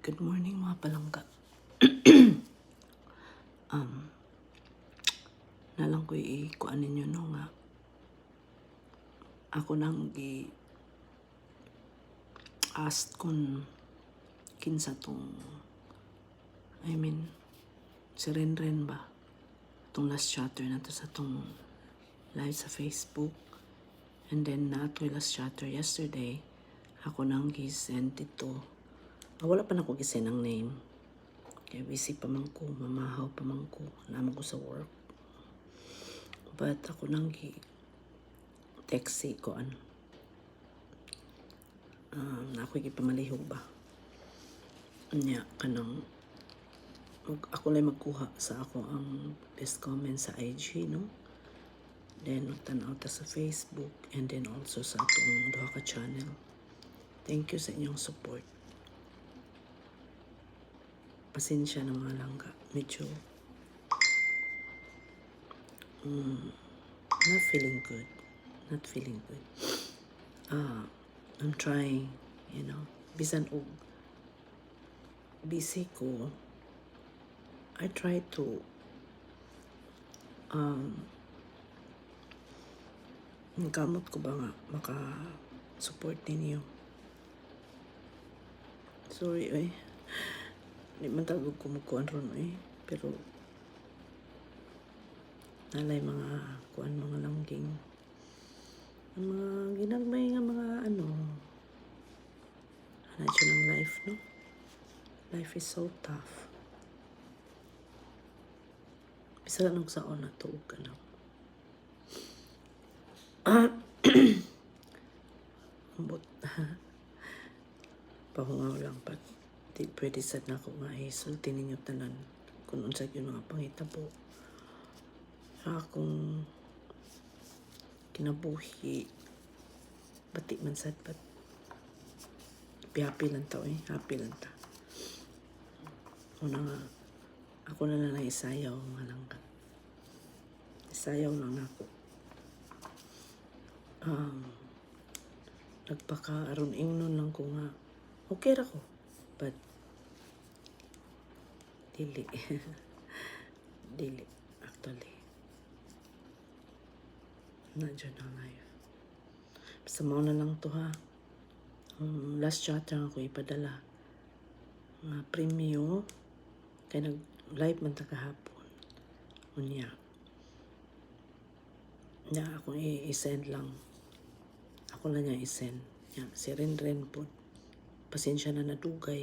Good morning mga palangga. Nalang ko ikuan ninyo no nga. Ako nang ask kung kinsa tong si Renren ba? Tong last chatter na to sa tong live sa Facebook. And then na-atoy last chatter yesterday. Ako nang gisend ito. Wala pa na ko gisend ang name. Kaya busy pa man ko, mamahaw pa man ko, naman ko sa work. But ako nang text ko ako ipamalihog ba? Nya kanang ako lang magkuha sa ako ang best comment sa IG, no? Then magtanaw ta sa Facebook and then also sa atong duha ka channel. Thank you sa inyong support. Pasensya na mga langga. Medyo not feeling good. I'm trying, bisan og busy ko, I try to gamot ko ba nga maka-support ninyo. Sorry, di man tagog kumukuan ron, pero nalay mga langging. Ang mga ginagmay nga mga siya ng life, no? Life is so tough. Bisa lang saon na tuog ka lang. Ambot. Pahungaw lang pa. Di pwede sad na ako nga sulti ninyo tanan kung unsa yun mga pangitabo. Sa akong kinabuhi. Batik man sad, but happy lang ta, happy lang ta. Ako na lang isayaw mga langga. Isayaw lang ako. Nagpaka-aron ingnon lang ko nga okay ra ko, but dili actually na dyan ang life. Basta mo na lang to ha. Last chatter ako ipadala premium kaya nag-live man ta kahapon unya ako i-send lang. Ako lang niya i-send. Si Renren po. Pasensya na nadugay.